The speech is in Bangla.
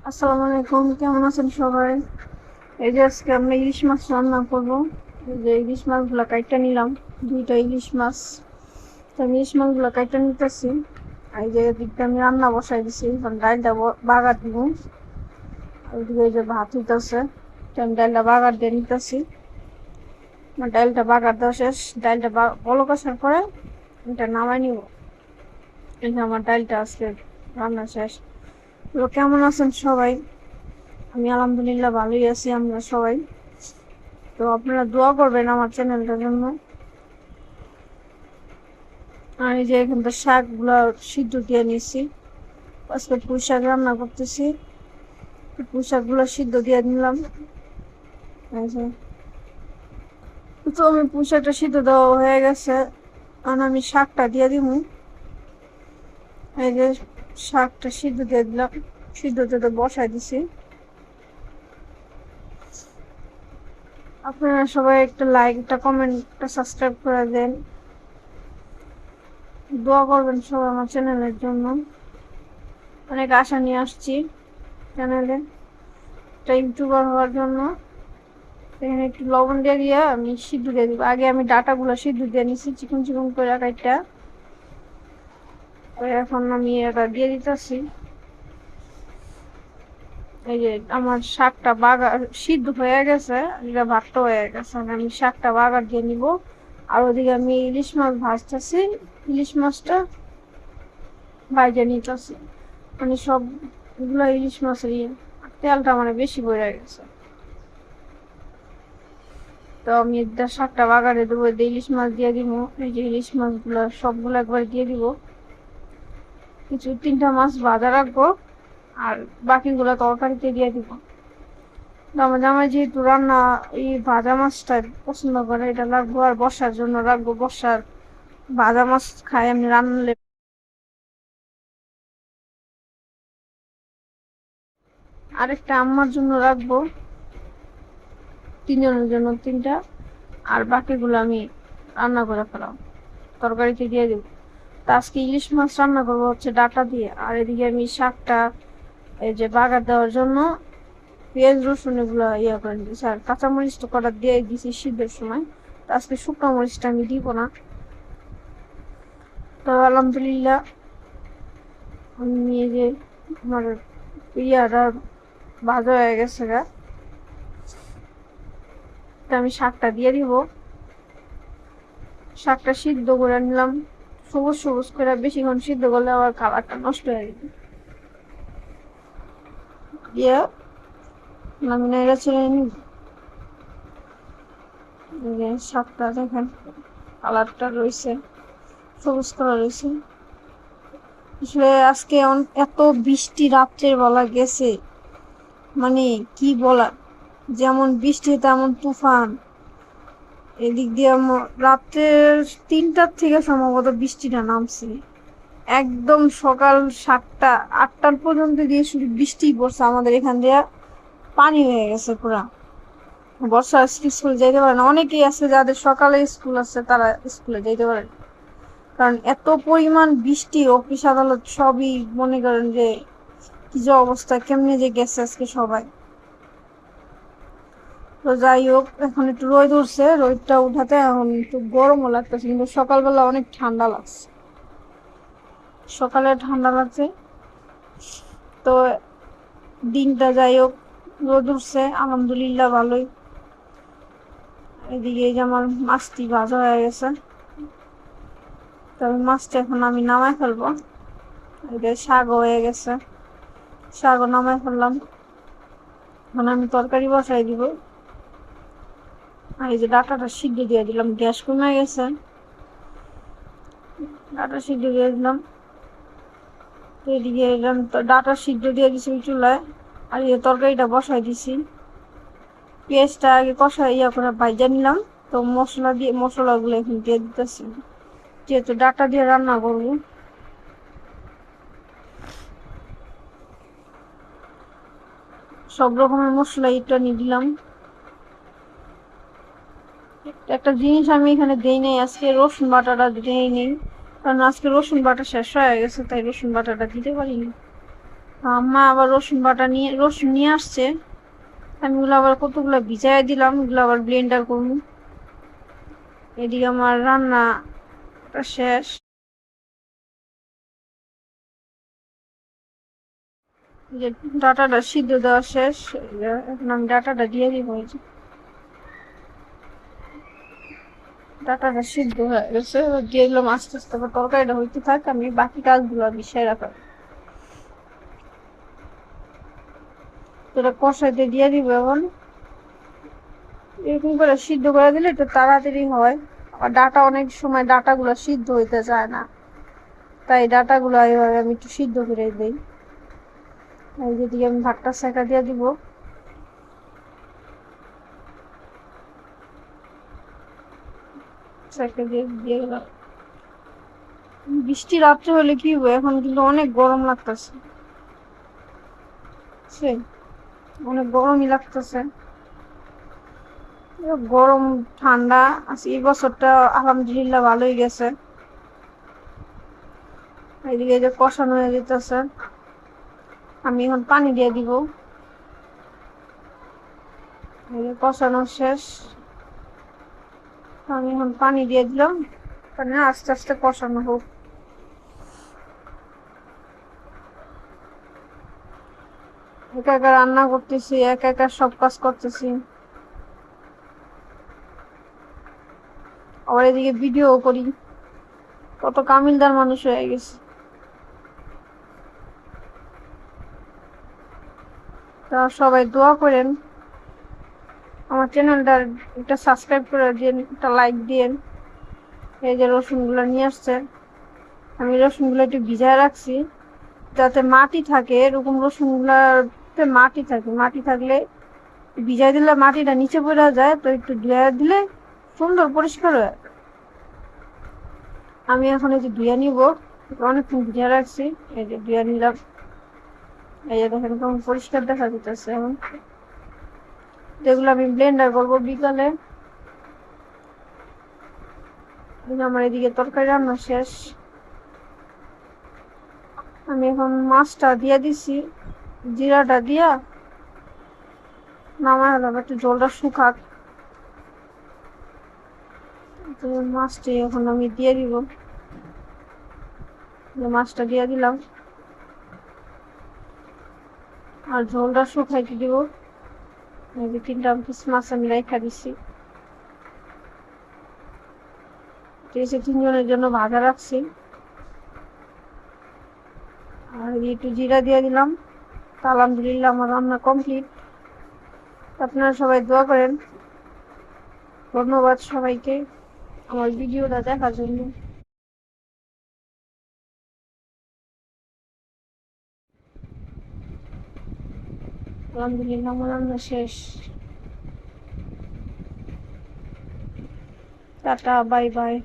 আসসালামু আলাইকুম, কেমন আছেন সবাই? এই যে আজকে আমরা ইলিশ মাছ রান্না করব। এই যে ইলিশ মাছগুলো কাইটা নিলাম, দুইটা ইলিশ মাছ। তো আমি ইলিশ মাছগুলো কাইটা নিতেছি। এই যে এদিকটা আমি রান্না বসাই দিছি, এখন ডালটা বাগার দিব। ওইদিকে এই যে ভাত হইতেছে, তো আমি ডালটা বাগার দিয়ে নিতেছি। আমার ডালটা বাগার দেওয়া শেষ, ডালটা বলক আসার পরে এটা নামাই নিব। এই যে আমার ডালটা আজকে রান্না শেষ। তো কেমন আছেন সবাই? আমি আলহামদুলিল্লাহ ভালোই আছি, আমরা সবাই। তো আপনারা দোয়া করবেন আমার চ্যানেলটার জন্য। আর এই যে এখান থেকে শাক গুলা সিদ্ধ দিয়ে নিছি, আজকে পুঁই শাক রান্না করতেছি। পুঁই শাক গুলা সিদ্ধ দিয়ে নিলাম। তো আমি পুঁই শাকটা সিদ্ধ দেওয়া হয়ে গেছে, আর আমি শাকটা দিয়ে দিব। এই যে শাকটা সিদ্ধ দিয়ে দিলাম, সিদ্ধ দিয়ে বসাই দিছি। আপনারা সবাই একটা লাইক, একটা কমেন্ট, একটা সাবস্ক্রাইব করে দেন। দোয়া করবেন সবাই আমার চ্যানেলের জন্য। অনেক আশা নিয়ে আসছি চ্যানেলে, একটা ইউটিউবার হওয়ার জন্য। এখানে একটু লবণ দিয়ে আমি সিদ্ধ দিয়ে দিব। আগে আমি ডাটাগুলো সিদ্ধ দিয়ে নিছি চিকন চিকন করে কাইটা। এখন আমি এটা দিয়ে দিতেছি। এই যে আমার শাকটা বাগার সিদ্ধ হয়ে গেছে, এটা ভাতটা হয়ে গেছে, আমি শাকটা বাগার দিয়ে নিব। আর ওদিকে আমি ইলিশ মাছ ভাজতেছি, ইলিশ মাছটা ভাজে নিতেছি। মানে সবগুলো ইলিশ মাছের তেলটা মানে বেশি বেড়ে গেছে। তো আমি শাকটা বাগারে দেবো, ইলিশ মাছ দিয়ে দিব। এই যে ইলিশ মাছগুলো সবগুলো একবার দিয়ে দিব। কিছু 3টা মাছ ভাজা রাখবো, আর বাকিগুলো তরকারিতে দিয়ে দিব। আমার জামাই যেহেতু রান্না এই ভাজা মাছটা পছন্দ করে, এটা রাখবো। আর বর্ষার জন্য রাখবো, বর্ষার ভাজা মাছ খাই আমি রান্নালে। আরেকটা আম্মার জন্য রাখবো, 3জনের জন্য 3টা। আর বাকিগুলো আমি রান্না করে ফেলাম, তরকারিতে দিয়ে দিব। তা আজকে ইলিশ মাছ রান্না করবো হচ্ছে ডাটা দিয়ে। আর এদিকে আমি শাকটা এই যে বাগার দেওয়ার জন্য পেঁয়াজ রসুন এগুলো করে দিয়েছি। আর কাঁচামরিচ তো কটা দিয়ে দিয়েছি সিদ্ধের সময়। তো আজকে শুকনো মরিচটা আমি দিব না। তো আলহামদুলিল্লাহ আমি এই যে আমার ইয়াটা ভাজা হয়ে গেছে গা। তো আমি শাকটা দিয়ে দিব। শাকটা সিদ্ধ করে নিলাম সবুজ সবুজ করে, বেশিক্ষণ সিদ্ধ করলে আবার কালারটা নষ্ট হয়ে যাবে। দিয়ে আমি নেড়ে ছেড়ে নিব। শাকটা দেখেন কালারটা রয়েছে, সবুজ কালার রয়েছে। আসলে আজকে এত বৃষ্টি রাত্রের বেলা গেছে, মানে কি বলা, যেমন বৃষ্টি তেমন তুফান। এদিক দিয়ে রাত্রের 3টার থেকে সম্ভবত বৃষ্টিটা নামছে। একদম সকাল 7টা 8টার পর্যন্ত দিয়ে শুধু বৃষ্টি পড়ছে। আমাদের এখান দিয়ে পানি হয়ে গেছে পুরা। বর্ষা আজকে স্কুল যাইতে পারে না, অনেকেই আছে যাদের সকালে স্কুল আছে তারা স্কুলে যাইতে পারে না, কারণ এত পরিমাণ বৃষ্টি। অফিস আদালত সবই মনে করেন যে কি যে অবস্থা, কেমনে যে গেছে আজকে সবাই। তো যাই হোক, এখন একটু রোদ উঠছে, রোদটা উঠাতে এখন একটু গরমও লাগতেছে, কিন্তু সকালবেলা অনেক ঠান্ডা লাগছে, সকালে ঠান্ডা লাগছে। তো দিনটা যাই হোক, রোদ উঠছে আলহামদুলিল্লাহ ভালোই। এদিকে এই যে আমার মাছটি ভাজা হয়ে গেছে, তবে মাছটা এখন আমি নামাই ফেলবো। এদিকে শাক হয়ে গেছে, শাকও নামাই ফেললাম। এখন আমি তরকারি বসাই দিব। আর এই যে ডাটাটা সিদ্ধ দিয়ে দিলাম, গ্যাস কমে গেছে, ডাটা সিদ্ধ দিয়ে দিলাম। এদিকে ডাটা সিদ্ধ দিয়ে দিছি চুলায়, আর এই তরকারিটা বসাই দিছি। পেঁয়াজটা আগে করে ভাজা নিলাম। তো মশলাগুলো এখন দিয়ে দিতেছি, যেহেতু ডাটা দিয়ে রান্না করবো। সব রকমের মশলা এটা নিয়ে দিলাম। একটা জিনিস আমি এখানে দেই নাই, আজকে রসুন বাটাটা দেই নেই, কারণ আজকে রসুন বাটা শেষ হয়ে গেছে, তাই রসুন বাটাটা দিতে পারিনি। আম্মা আবার রসুন নিয়ে আসছে। আমি ওগুলো আবার কতগুলো ভিজাই দিলাম, ওগুলো আবার ব্লেন্ডার করবো। এদিকে আমার রান্না শেষ। যে ডাটাটা সিদ্ধ দেওয়া শেষ, এখন আমি ডাটাটা দিয়ে দিব। এই যে ডাটাটা সিদ্ধ হয়ে গেছে, দিয়ে দিলাম। আস্তে আস্তে তরকারিটা হইতে থাক, আমি বাকি কাজগুলো বিষয় রাখার কষাইতে দিয়ে দিব। এখন এরকম করে সিদ্ধ করে দিলে একটু তাড়াতাড়ি হয়। আর অনেক সময় ডাটাগুলো সিদ্ধ হইতে চায় না, তাই ডাটাগুলো এইভাবে আমি একটু সিদ্ধ করে দিই। এই যেদিকে আমি ভাতটা সেকা দিয়ে দিব। সেকা দিয়ে দিয়ে গেলাম। বৃষ্টি রাত্রে হলে কি হবে, এখন কিন্তু অনেক গরম লাগতেছে, অনেক গরমই লাগতেছে। গরম ঠান্ডা আছে, এই বছরটা আলহামদুলিল্লাহ ভালোই গেছে। এদিকে যে কষানো হয়ে যেতেছে, আমি এখন পানি দিয়ে দিব। কষানো শেষ, আমি এখন পানি দিয়ে দিলাম। মানে আস্তে আস্তে কষানো হোক। একা একা রান্না করতেছি, একা একা সব কাজ করতেছি, আবার এদিকে ভিডিও করি। কত কামিলদার মানুষ হয়ে গেছে। তা সবাই দোয়া করেন, আমার চ্যানেলটা একটা সাবস্ক্রাইব করে দিন, একটা লাইক দিন। এই যে রসুন গুলা নিয়ে আসছে, আমি রসুন গুলো একটু ভিজায় রাখছি যাতে মাটি থাকে। এরকম রসুন গুলাতে মাটি থাকে, মাটি থাকলে ভিজাই দিলে মাটিটা নিচে পড়ে যায়, তো একটু ধুয়ে দিলে সুন্দর পরিষ্কার হয়ে। আমি এখন এই যে ধুয়ে নিব, অনেকক্ষণ ধুয়ে রাখছি। এই যে ধুয়ে নিলাম, এই যে দেখেন কেমন পরিষ্কার দেখা যেতেছে। এখন যেগুলো আমি ব্লেন্ডার করবো বিকালে। আমার এদিকে তরকারি রান্না শেষ, আমি এখন মাছটা দিয়ে দিছি। জিরাটা দিয়া নামাই হলাম, একটু জলটা শুকাক। মাছটি এখন আমি দিয়ে দিব, মাছটা দিয়ে দিলাম আর ঝোলটা শুকাইতে দিব। এই যে 3টা পিস মাছ আমি রেখা দিছি, 3 জনের জন্য ভাজা রাখছি। আর একটু জিরা দিয়ে দিলাম। আলহামদুলিল্লাহ আমার রান্না কমপ্লিট। আপনারা সবাই দোয়া করেন। ধন্যবাদ সবাইকে আমার ভিডিওটা দেখার জন্য। আলহামদুলিল্লাহ আমার রান্না শেষ। Tata, bye bye.